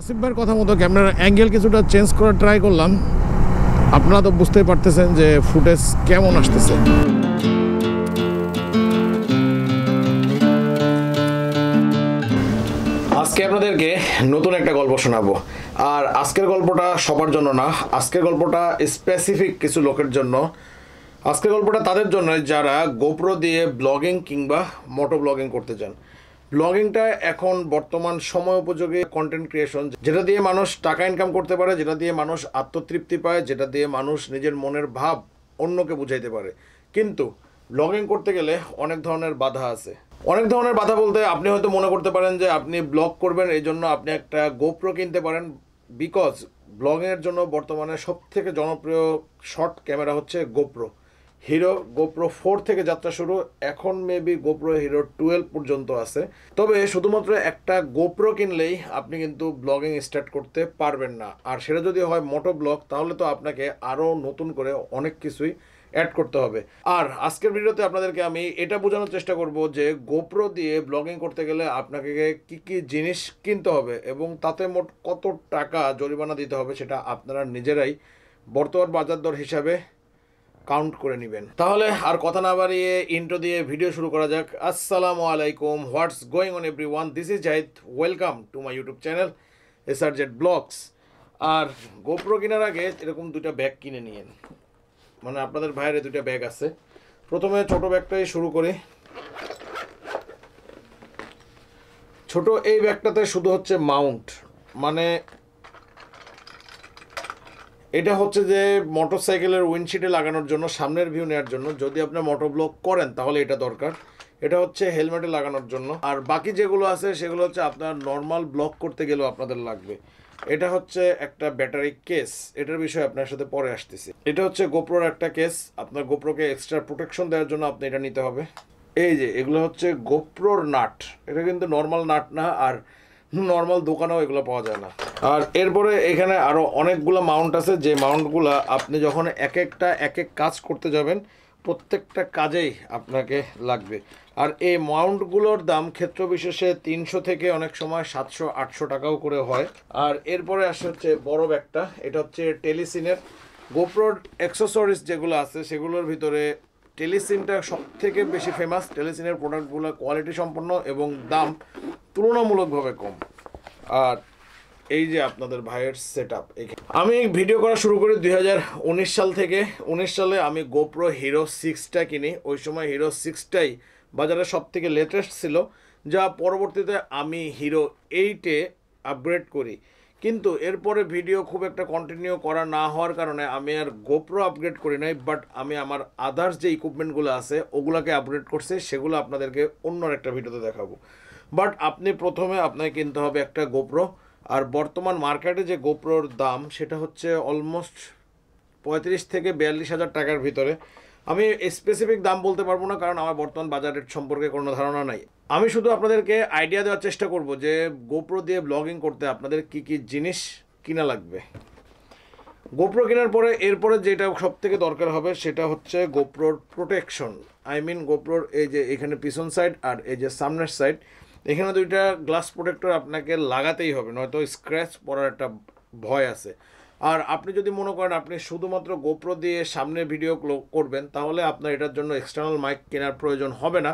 আসিফ ভাইয়ের কথা মতো ক্যামেরার অ্যাঙ্গেল কিছুটা চেঞ্জ করার ট্রাই করলাম। আপনারা তো বুঝতেই পারতেছেন যে ফুটেজ কেমন আসতেছে। আজকে আপনাদেরকে নতুন একটা গল্প শোনাবো। আর আজকের গল্পটা সবার জন্য না, আজকের গল্পটা স্পেসিফিক কিছু লোকের জন্য। আজকের গল্পটা তাদের জন্য যারা গোপ্রো দিয়ে ব্লগিং কিংবা মোটো ব্লগিং করতে চান। ব্লগিংটা এখন বর্তমান সময় উপযোগী কন্টেন্ট ক্রিয়েশন, যেটা দিয়ে মানুষ টাকা ইনকাম করতে পারে, যেটা দিয়ে মানুষ আত্মতৃপ্তি পায়, যেটা দিয়ে মানুষ নিজের মনের ভাব অন্যকে বুঝাইতে পারে। কিন্তু ব্লগিং করতে গেলে অনেক ধরনের বাধা আছে। অনেক ধরনের বাধা বলতে আপনি হয়তো মনে করতে পারেন যে আপনি ব্লগ করবেন, এই জন্য আপনি একটা গোপ্রো কিনতে পারেন। বিকজ ব্লগিংয়ের জন্য বর্তমানে সবথেকে জনপ্রিয় শর্ট ক্যামেরা হচ্ছে গোপ্রো। হিরো গোপ্রো 4 থেকে যাত্রা শুরু, এখন মেবি গোপ্রো হিরো 12 পর্যন্ত আছে। তবে শুধুমাত্র একটা গোপ্রো কিনলেই আপনি কিন্তু ব্লগিং স্টার্ট করতে পারবেন না। আর সেটা যদি হয় মোটো ব্লগ, তাহলে তো আপনাকে আরও নতুন করে অনেক কিছুই অ্যাড করতে হবে। আর আজকের ভিডিওতে আপনাদেরকে আমি এটা বোঝানোর চেষ্টা করব যে গোপ্রো দিয়ে ব্লগিং করতে গেলে আপনাকে কি কি জিনিস কিনতে হবে এবং তাতে মোট কত টাকা জরিমানা দিতে হবে, সেটা আপনারা নিজেরাই বর্তমান বাজার দর হিসাবে কাউন্ট করে নেবেন। তাহলে আর কথা না বাড়িয়ে ইন্ট্রো দিয়ে ভিডিও শুরু করা যাক। আসসালামু আলাইকুম, what's going on everyone, this is Zahid, welcome to my YouTube channel SRZ blogs. আর গোপ্রো কেনার আগে এরকম দুটা ব্যাগ কিনে নিয়েন, মানে আপনাদের ভাইয়ের দুটা ব্যাগ আছে। প্রথমে ছোট ব্যাগটাই শুরু করি। ছোট এই ব্যাগটাতে শুধু হচ্ছে মাউন্ট, মানে এটা হচ্ছে যে মোটরসাইকেলের উইন্ডশিটে লাগানোর জন্য, সামনের ভিউ নেওয়ার জন্য। যদি আপনি মোটো ব্লগ করেন তাহলে এটা দরকার। এটা হচ্ছে হেলমেটে লাগানোর জন্য। আর বাকি যেগুলো আছে সেগুলো হচ্ছে আপনার নর্মাল ব্লগ করতে গেলেও আপনাদের লাগবে। এটা হচ্ছে একটা ব্যাটারি কেস, এটার বিষয়ে আপনার সাথে পরে আসতেছি। এটা হচ্ছে গোপ্রোর একটা কেস, আপনার গোপ্রোকে এক্সট্রা প্রোটেকশন দেওয়ার জন্য আপনি এটা নিতে হবে। এই যে এগুলো হচ্ছে গোপ্রোর নাট, এটা কিন্তু নর্মাল নাট না, আর নর্মাল দোকানেও এগুলো পাওয়া যায় না। আর এরপরে এখানে আরও অনেকগুলো মাউন্ট আছে, যে মাউন্টগুলো আপনি যখন এক এক কাজ করতে যাবেন প্রত্যেকটা কাজেই আপনাকে লাগবে। আর এই মাউন্টগুলোর দাম ক্ষেত্র বিশেষে 300 থেকে অনেক সময় 700-800 টাকাও করে হয়। আর এরপরে আসে হচ্ছে বড় ব্যাগটা, এটা হচ্ছে টেলিসিনের। গোপ্রোর অ্যাক্সেসরিজ যেগুলো আছে সেগুলোর ভিতরে টেলিসিনটা সব থেকে বেশি ফেমাস। টেলিসিনের প্রোডাক্টগুলো কোয়ালিটি সম্পন্ন এবং দাম তুলনামূলকভাবে কম। আর এই যে আপনাদের ভাইয়ের সেট আপ। আমি ভিডিও করা শুরু করি 2019 সাল থেকে। 19 সালে আমি গোপ্রো হিরো 6টা কিনি। ওই সময় হিরো 6টাই বাজারে সব থেকে লেটেস্ট ছিল, যা পরবর্তীতে আমি হিরো 8-এ আপগ্রেড করি। কিন্তু এরপরে ভিডিও খুব একটা কন্টিনিউ করা না হওয়ার কারণে আমি আর গোপ্রো আপগ্রেড করি নাই, বাট আমি আমার আদার্স যে ইকুইপমেন্টগুলো আছে ওগুলোকে আপগ্রেড করছি, সেগুলো আপনাদেরকে অন্য একটা ভিডিওতে দেখাবো। বাট আপনি প্রথমে আপনাকে কিনতে হবে একটা গোপ্রো। আর বর্তমান মার্কেটে যে গোপ্রোর দাম সেটা হচ্ছে অলমোস্ট 35 থেকে 42 হাজার টাকার ভিতরে। আমি স্পেসিফিক দাম বলতে পারবো না, কারণ আমার বর্তমান বাজার রেট সম্পর্কে কোনো ধারণা নাই। আমি শুধু আপনাদেরকে আইডিয়া দেওয়ার চেষ্টা করব যে গোপ্রো দিয়ে ব্লগিং করতে আপনাদের কি কি জিনিস কিনা লাগবে। গোপ্রো কেনার পরে এরপরে যেটা সব থেকে দরকার হবে সেটা হচ্ছে গোপ্রোর প্রোটেকশন। আই মিন গোপ্রোর এই যে এখানে পিছন সাইড আর এই যে সামনের সাইড, এখানে দুইটা গ্লাস প্রোটেক্টর আপনাকে লাগাতেই হবে, নয়তো স্ক্র্যাচ পড়ার একটা ভয় আছে। আর আপনি যদি মনে করেন আপনি শুধুমাত্র গোপ্রো দিয়ে সামনে ভিডিও করবেন, তাহলে আপনার এটার জন্য এক্সটার্নাল মাইক কেনার প্রয়োজন হবে না।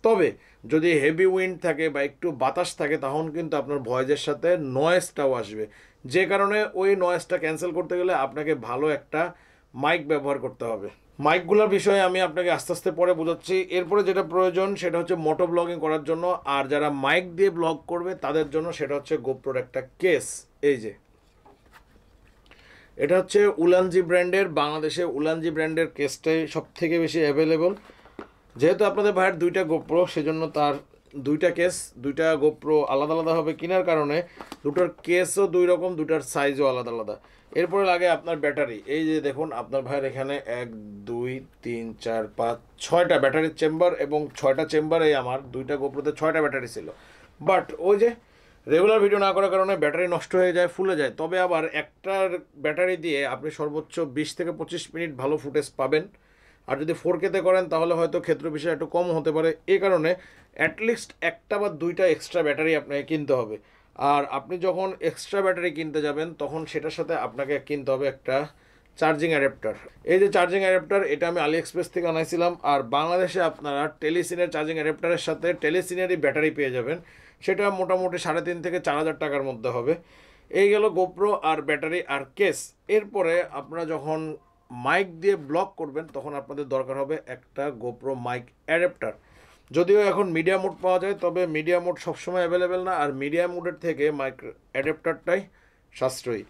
তবে যদি হেভি উইন্ড থাকে বা একটু বাতাস থাকে, তখন কিন্তু আপনার ভয়েসের সাথে নয়েজটাও আসবে, যে কারণে ওই নয়েজটা ক্যান্সেল করতে গেলে আপনাকে ভালো একটা মাইক ব্যবহার করতে হবে। মাইকগুলোর বিষয়ে আমি আপনাকে আস্তে আস্তে পরে বোঝাচ্ছি। এরপরে যেটা প্রয়োজন সেটা হচ্ছে মোটো ব্লগিং করার জন্য, আর যারা মাইক দিয়ে ব্লগ করবে তাদের জন্য সেটা হচ্ছে গোপ্রোর একটা কেস। এই যে এটা হচ্ছে উলানজি ব্র্যান্ডের, বাংলাদেশে উলানজি ব্র্যান্ডের কেসটাই সব থেকে বেশি অ্যাভেলেবল। যেহেতু আপনাদের ভাইয়ের দুইটা গোপ্রো, সেজন্য তার দুইটা কেস, দুইটা গোপ্রো আলাদা আলাদাভাবে কেনার কারণে দুটোর কেসও দুই রকম, দুটার সাইজও আলাদা আলাদা। এরপরে লাগে আপনার ব্যাটারি। এই যে দেখুন আপনার ভাইয়ের এখানে 1 2 3 4 5 6টা ব্যাটারির চেম্বার, এবং 6টা চেম্বারে আমার দুইটা গোপ্রোতে 6টা ব্যাটারি ছিল। বাট ওই যে রেগুলার ভিডিও না করার কারণে ব্যাটারি নষ্ট হয়ে যায়, ফুলে যায়। তবে আবার একটার ব্যাটারি দিয়ে আপনি সর্বোচ্চ 20 থেকে 25 মিনিট ভালো ফুটেজ পাবেন। আর যদি 4K-তে করেন তাহলে হয়তো ক্ষেত্র বিষয় একটু কম হতে পারে। এই কারণে অ্যাটলিস্ট একটা বা দুইটা এক্সট্রা ব্যাটারি আপনাকে কিনতে হবে। আর আপনি যখন এক্সট্রা ব্যাটারি কিনতে যাবেন তখন সেটার সাথে আপনাকে কিনতে হবে একটা চার্জিং অ্যাডাপ্টার। এই যে চার্জিং অ্যাডাপ্টার, এটা আমি আলি এক্সপ্রেস থেকে আনাইছিলাম। আর বাংলাদেশে আপনারা টেলিসিনের চার্জিং অ্যাডাপ্টারের সাথে টেলিসিনেরই ব্যাটারি পেয়ে যাবেন, সেটা মোটামুটি 3,500 থেকে 4,000 টাকার মধ্যে হবে। এই গেল গোপ্রো আর ব্যাটারি আর কেস। এরপরে আপনারা যখন মাইক দিয়ে ব্লগ করবেন তখন আপনাদের দরকার হবে একটা গোপ্রো মাইক অ্যাডাপ্টার। যদিও এখন মিডিয়া মোড পাওয়া যায়, তবে মিডিয়া মোড সবসময় অ্যাভেলেবেল না, আর মিডিয়া মোডের থেকে মাইক অ্যাডাপ্টারটাই সাশ্রয়ী।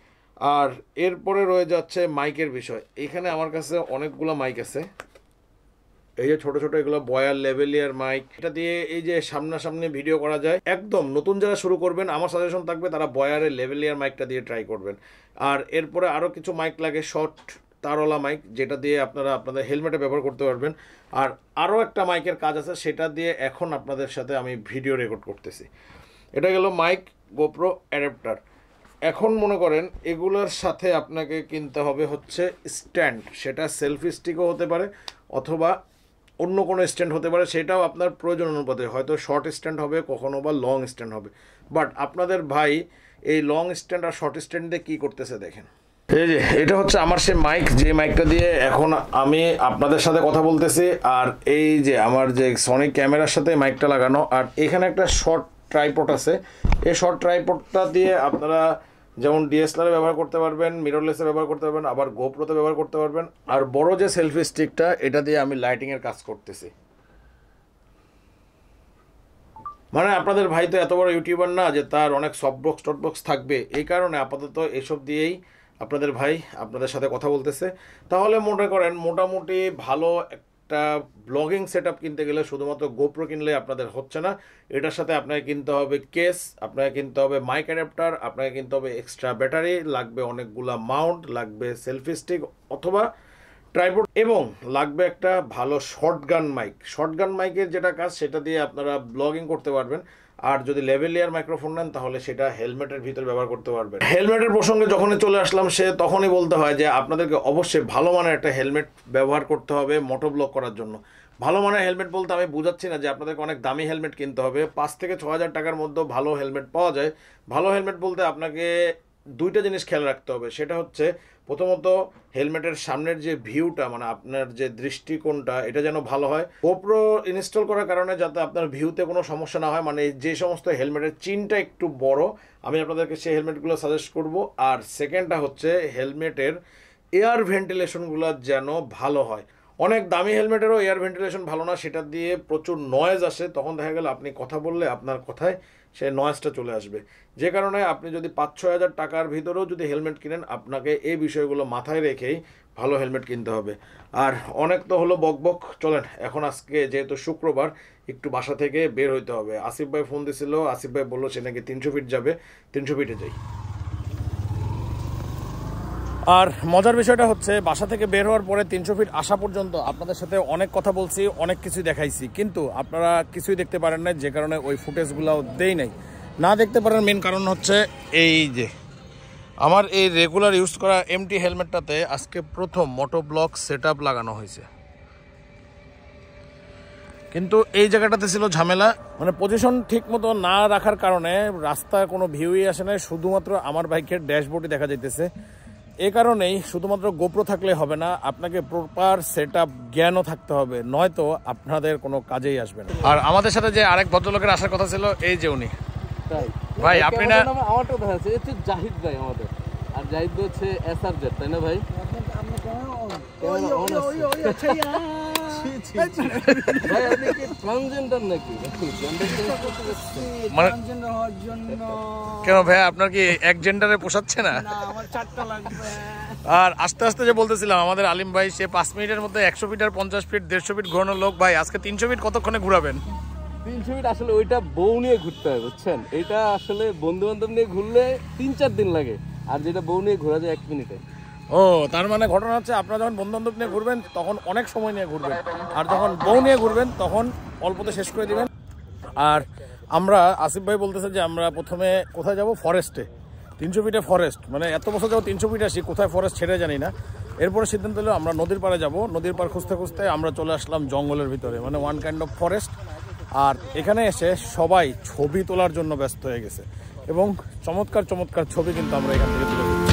আর এরপরে রয়ে যাচ্ছে মাইকের বিষয়। এখানে আমার কাছে অনেকগুলো মাইক আছে, এই যে ছোট ছোট এগুলো বয়ার লেভেলিয়ার মাইক, এটা দিয়ে এই যে সামনাসামনি ভিডিও করা যায়। একদম নতুন যারা শুরু করবেন আমার সাজেশন থাকবে তারা বয়ারের লেভেলিয়ার মাইকটা দিয়ে ট্রাই করবেন। আর এরপরে আরও কিছু মাইক লাগে, শর্ট তারওয়ালা মাইক, যেটা দিয়ে আপনারা আপনাদের হেলমেটে ব্যবহার করতে পারবেন। আর আরও একটা মাইকের কাজ আছে, সেটা দিয়ে এখন আপনাদের সাথে আমি ভিডিও রেকর্ড করতেছি। এটা গেল মাইক, গোপ্রো, অ্যাডাপ্টার। এখন মনে করেন এগুলোর সাথে আপনাকে কিনতে হবে হচ্ছে স্ট্যান্ড, সেটা সেলফি স্টিকও হতে পারে অথবা অন্য কোনো স্ট্যান্ড হতে পারে, সেটাও আপনার প্রয়োজন অনুপাতে, হয়তো শর্ট স্ট্যান্ড হবে, কখনো বা লং স্ট্যান্ড হবে। বাট আপনাদের ভাই এই লং স্ট্যান্ড আর শর্ট স্ট্যান্ড দিয়ে কী করতেছে দেখেন। এই যে এটা হচ্ছে আমার সে মাইক, যে মাইকটা দিয়ে এখন আমি আপনাদের সাথে কথা বলতেছি। আর এই যে আমার যে সনিক ক্যামেরার সাথে মাইকটা লাগানো, আর এখানে একটা শর্ট ট্রাইপড আছে। এই শর্ট ট্রাইপডটা দিয়ে আপনারা যেমন ডিএসএলআরে ব্যবহার করতে পারবেন, মিররলেসে ব্যবহার করতে পারবেন, আবার গোপ্রোতে ব্যবহার করতে পারবেন। আর বড় যে সেলফি স্টিকটা, এটা দিয়ে আমি লাইটিংয়ের কাজ করতেছি। মানে আপনাদের ভাই তো এত বড় ইউটিউবার না যে তার অনেক সফটবক্স টটবক্স থাকবে, এই কারণে আপাতত এসব দিয়েই আপনাদের ভাই আপনাদের সাথে কথা বলতেছে। তাহলে মনে করেন মোটামুটি ভালো একটা ব্লগিং সেট আপ কিনতে গেলে শুধুমাত্র গোপ্রো কিনলে আপনাদের হচ্ছে না, এটার সাথে আপনাকে কিনতে হবে কেস, আপনাকে কিনতে হবে মাইক অ্যাডাপ্টার, আপনাকে কিনতে হবে এক্সট্রা ব্যাটারি, লাগবে অনেকগুলা মাউন্ট, লাগবে সেলফি স্টিক অথবা ট্রাইপড, এবং লাগবে একটা ভালো শর্টগান মাইক। শর্টগান মাইকের যেটা কাজ সেটা দিয়ে আপনারা ব্লগিং করতে পারবেন। আর যদি লেভেলিয়ার মাইক্রোফোন নেন তাহলে সেটা হেলমেটের ভিতরে ব্যবহার করতে পারবেন। হেলমেটের প্রসঙ্গে যখনই চলে আসলাম সে তখনই বলতে হয় যে আপনাদেরকে অবশ্যই ভালো মানের একটা হেলমেট ব্যবহার করতে হবে মোটো ব্লগ করার জন্য। ভালো মানের হেলমেট বলতে আমি বুঝাচ্ছি না যে আপনাদেরকে অনেক দামি হেলমেট কিনতে হবে, 5 থেকে 6,000 টাকার মধ্যে ভালো হেলমেট পাওয়া যায়। ভালো হেলমেট বলতে আপনাকে দুইটা জিনিস খেয়াল রাখতে হবে, সেটা হচ্ছে প্রথমত হেলমেটের সামনের যে ভিউটা, মানে আপনার যে দৃষ্টিকোণটা, এটা যেন ভালো হয়। গোপ্রো ইনস্টল করার কারণে যাতে আপনার ভিউতে কোনো সমস্যা না হয়, মানে যে সমস্ত হেলমেটের চিনটা একটু বড়, আমি আপনাদেরকে সেই হেলমেটগুলো সাজেস্ট করব। আর সেকেন্ডটা হচ্ছে হেলমেটের এয়ার ভেন্টিলেশনগুলো যেন ভালো হয়। অনেক দামি হেলমেটেরও এয়ার ভেন্টিলেশন ভালো না, সেটা দিয়ে প্রচুর নয়েজ আসে, তখন দেখা গেল আপনি কথা বললে আপনার কথায় সেই নয়েজটা চলে আসবে। যে কারণে আপনি যদি 5-6 হাজার টাকার ভিতরেও যদি হেলমেট কিনেন, আপনাকে এই বিষয়গুলো মাথায় রেখেই ভালো হেলমেট কিনতে হবে। আর অনেক তো হলো বকবক, চলেন এখন আজকে যেহেতু শুক্রবার একটু বাসা থেকে বের হইতে হবে। আসিফ ভাই ফোন দিছিল, আসিফ ভাই বললো সে নাকি 300 ফিট যাবে, 300 ফিটে যাই। আর মজার বিষয়টা হচ্ছে বাসা থেকে বের হওয়ার পরে 300 ফিট আসা পর্যন্ত আপনাদের সাথে অনেক কথা বলছি, অনেক কিছুই দেখাইছি, কিন্তু আপনারা কিছুই দেখতে পারেন না, যে কারণে ওই ফুটেজগুলোও দেই নাই। না দেখতে পারার মেন কারণ হচ্ছে এই যে আমার এই রেগুলার ইউজ করা এমটি হেলমেটটাতে আজকে প্রথম মোটো ব্লক সেট আপ লাগানো হয়েছে, কিন্তু এই জায়গাটাতে ছিল ঝামেলা, মানে পজিশন ঠিক মতো না রাখার কারণে রাস্তায় কোনো ভিউই আসে না, শুধুমাত্র আমার বাইকের ড্যাশবোর্ডই দেখা যাইতেছে। এই কারণেই শুধুমাত্র গোপ্রো থাকলে হবে না, আপনাকে প্রপার সেট আপ জ্ঞানও থাকতে হবে, নয়তো আপনাদের কোনো কাজেই আসবে না। আর আমাদের সাথে যে আরেক ভদ্রলোকের আসার কথা ছিল, এই যে উনি ভাই, আপনি না আমারটা দেখা যাচ্ছে হচ্ছে জাহিদ ভাই আমাদের, আর জাহিদ হচ্ছে এসআরজেড, তাই না ভাই? ভাই আপনি কি ট্রান্সজেন্ডার নাকি? মানে কেন ভাই, আপনার কি এক জেন্ডারে পোষাচ্ছে না? আমার 4টা লাগবে। আর আস্তে আস্তে যে বলতেছিলাম, আমাদের আলিম ভাই সে 5 মিনিটের মধ্যে 100 ফিট আর 50 ফিট 150 ফিট ঘোরানোর লোক। ভাই আজকে 300 ফিট কতক্ষণে ঘুরাবেন? 300 ফিট আসলে ওইটা বউ নিয়ে ঘুরতে হয়, বুঝছেন? এটা আসলে বন্ধু বান্ধব নিয়ে ঘুরলে 3-4 দিন লাগে, আর যেটা বউ নিয়ে ঘোরা যায় 1 মিনিটে। ও তার মানে ঘটনা হচ্ছে আপনারা যখন বন্ধু বান্ধব নিয়ে ঘুরবেন তখন অনেক সময় নিয়ে ঘুরবেন, আর যখন বউ নিয়ে ঘুরবেন তখন অল্পতে শেষ করে দিবেন। আর আমরা আসিফ ভাই বলতেছে যে আমরা প্রথমে কোথায় যাব, ফরেস্টে। 300 ফিটে ফরেস্ট, মানে এত বছর যাবো 300 ফিট আসি, কোথায় ফরেস্ট ছেড়ে জানি না। এরপরে সিদ্ধান্ত হলো আমরা নদীর পাড়ে যাব। নদীর পাড় খুঁজতে খুঁজতে আমরা চলে আসলাম জঙ্গলের ভিতরে, মানে ওয়ান কাইন্ড অফ ফরেস্ট। আর এখানে এসে সবাই ছবি তোলার জন্য ব্যস্ত হয়ে গেছে। এবং চমৎকার চমৎকার ছবি কিন্তু আমরা এখান থেকে তুলে দিচ্ছি।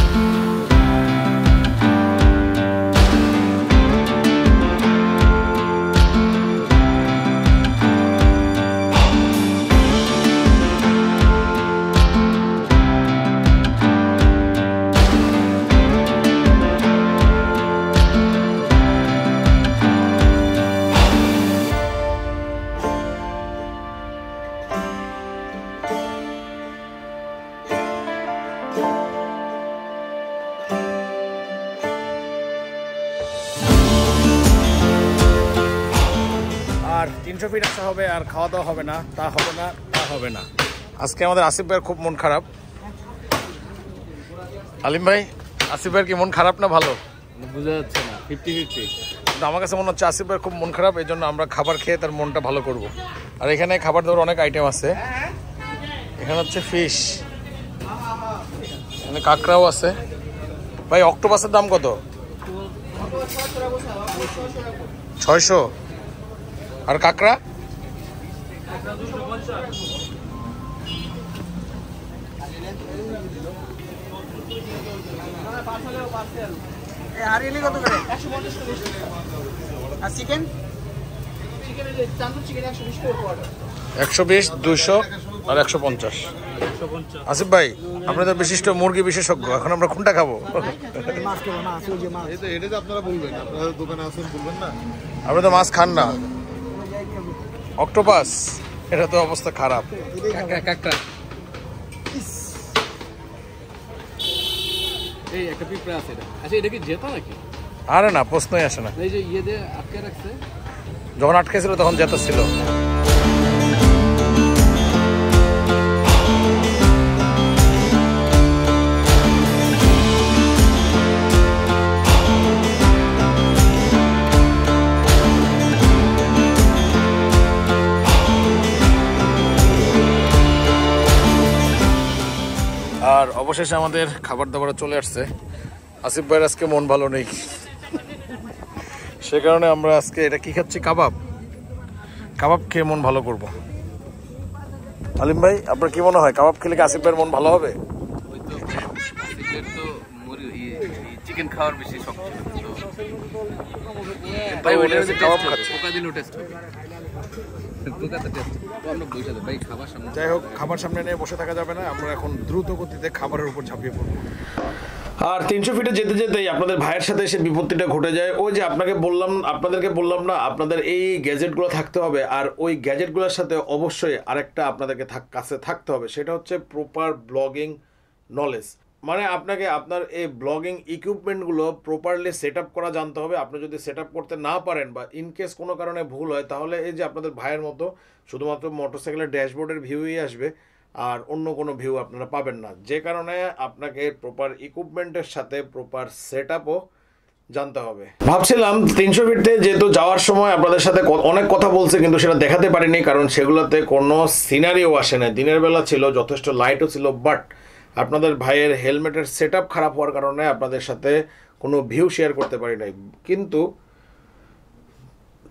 আর 300 ফিট আসা হবে আর খাওয়া দাওয়া হবে না, তা হবে না, তা হবে না। আজকে আমাদের আসিফ ভাইয়ের খুব মন খারাপ। আলিম ভাই, আসিফ ভাইয়ের কি মন খারাপ না ভালো? বোঝা যাচ্ছে না, 50-50। কিন্তু আমার কাছে মনে হচ্ছে আসিফ ভাইয়ের খুব মন খারাপ, এই জন্য আমরা খাবার খেয়ে তার মনটা ভালো করব। আর এখানে খাবার দাবার অনেক আইটেম আছে। এখানে হচ্ছে ফিশ, এখানে কাঁকড়াও আছে। ভাই অক্টোপাসের দাম কত? 600। আর কাঁকড়া? হারিয়ে কত করে? 150 আর চিকেন? 120, 200 আর 150। আসিফ ভাই, আপনি তো বিশিষ্ট মুরগি বিশেষজ্ঞ, এখন আমরা কোনটা খাবো? মাছ খাবো, মাছ, ওই যে মাছ। এটা তো আপনারা বলবেন, আপনারা দোকানে আসেন বলবেন না। আপনি তো মাছ খান না। অক্টোপাস, এটা তো অবস্থা খারাপ। কাঁকড়া। এই একটা পিঁপড়া আছে এটা। আচ্ছা, এটা কি জেতা নাকি? আরে না, প্রশ্নই আসে না। এই যে ইয়ে দিয়ে আটকে রাখছে। যখন আটকেছিল তখন জেতা ছিল। আর অবশেষে আমাদের খাবার দাবার চলে আসছে। আসিফ ভাইয়ের আজকে মন ভালো নেই, সে কারণে আমরা আজকে এটা কি খাচ্ছি, কাবাব। কাবাব খেয়ে মন ভালো করব। আলিম ভাই, আপনার কি মনে হয় কাবাব খেলে কি আসিফ ভাইয়ের মন ভালো হবে? ওই তো আসিফের তো চিকেন খাওয়ার বেশি শখ ছিল। ভাই ওইটা যে কাবাব কাবাব খাচ্ছে। পোকা দিলেও টেস্ট হবে। পোকাতে টেস্ট। তো আমরা বসে যাই ভাই, খাবার সামনে। যাই হোক, খাবার সামনে নিয়ে বসে থাকা যাবে না, আমরা এখন দ্রুত গতিতে খাবারের উপর ঝাঁপিয়ে পড়ব। আর 300 ফিটে যেতে যেতেই আপনাদের ভাইয়ের সাথে এসে বিপত্তিটা ঘটে যায়। ওই যে আপনাদেরকে বললাম না, আপনাদের এই গ্যাজেটগুলো থাকতে হবে। আর ওই গ্যাজেটগুলোর সাথে অবশ্যই আরেকটা আপনাদেরকে কাছে থাকতে হবে, সেটা হচ্ছে প্রপার ব্লগিং নলেজ। মানে আপনাকে আপনার এই ব্লগিং ইকুইপমেন্টগুলো প্রপারলি সেট আপ করা জানতে হবে। আপনি যদি সেট আপ করতে না পারেন বা ইনকেস কোনো কারণে ভুল হয়, তাহলে এই যে আপনাদের ভাইয়ের মতো শুধুমাত্র মোটরসাইকেলের ড্যাশবোর্ডের ভিউই আসবে, আর অন্য কোনো ভিউ আপনারা পাবেন না। যে কারণে আপনাকে প্রপার ইকুইপমেন্টের সাথে প্রপার সেট আপও জানতে হবে। ভাবছিলাম 300 ফিটে যেহেতু যাওয়ার সময় আপনাদের সাথে অনেক কথা বলছে, কিন্তু সেটা দেখাতে পারিনি, কারণ সেগুলোতে কোনো সিনারিও আসে না। দিনের বেলা ছিল, যথেষ্ট লাইটও ছিল, বাট আপনাদের ভাইয়ের হেলমেটের সেট আপ খারাপ হওয়ার কারণে আপনাদের সাথে কোনো ভিউ শেয়ার করতে পারি নাই। কিন্তু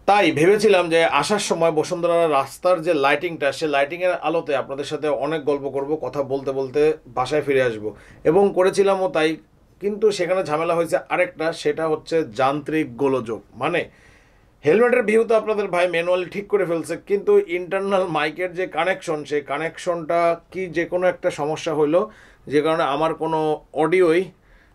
তাই ভেবেছিলাম যে আসার সময় বসুন্ধরা রাস্তার যে লাইটিংটা, সে লাইটিংয়ের আলোতে আপনাদের সাথে অনেক গল্প করব, কথা বলতে বলতে বাসায় ফিরে আসব, এবং করেছিলামও তাই। কিন্তু সেখানে ঝামেলা হয়েছে আরেকটা, সেটা হচ্ছে যান্ত্রিক গোলযোগ। মানে হেলমেটের ভিউ তো আপনাদের ভাই ম্যানুয়ালি ঠিক করে ফেলছে, কিন্তু ইন্টারনাল মাইকের যে কানেকশন, সেই কানেকশনটা কি যে কোনো একটা সমস্যা হইলো, যে কারণে আমার কোনো অডিওই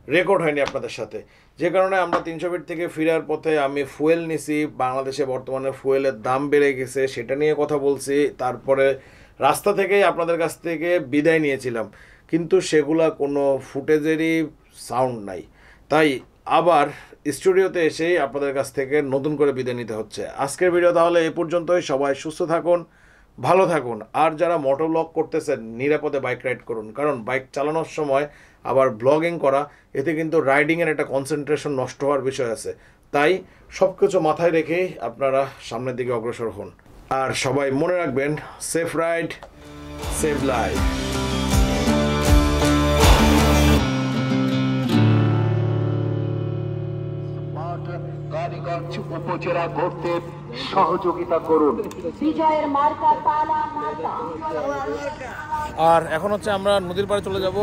রেকর্ড হয়নি আপনাদের সাথে। যে কারণে আমরা 300 ফিট থেকে ফেরার পথে আমি ফুয়েল নিছি। বাংলাদেশে বর্তমানে ফুয়েলের দাম বেড়ে গেছে, সেটা নিয়ে কথা বলছি। তারপরে রাস্তা থেকেই আপনাদের কাছ থেকে বিদায় নিয়েছিলাম, কিন্তু সেগুলা কোনো ফুটেজেরই সাউন্ড নাই। তাই আবার স্টুডিওতে এসেই আপনাদের কাছ থেকে নতুন করে বিদায় নিতে হচ্ছে। আজকের ভিডিও তাহলে এই পর্যন্তই। সবাই সুস্থ থাকুন, ভালো থাকুন। আর যারা মোটর ব্লগ করতেছেন, নিরাপদে বাইক রাইড করুন, কারণ বাইক চালানোর সময় আবার ব্লগিং করা, এতে কিন্তু রাইডিংয়ের একটা কনসেন্ট্রেশন নষ্ট হওয়ার বিষয় আছে। তাই সব কিছু মাথায় রেখেই আপনারা সামনের দিকে অগ্রসর হন। আর সবাই মনে রাখবেন, সেফ রাইড, সেভ লাইফ। गाड़ी का উপজেলা করতে সহযোগিতা করুন। বিজয়ের মার্কা তালা মার্কা। আর এখন হচ্ছে আমরা নদীর পাড়ে চলে যাব।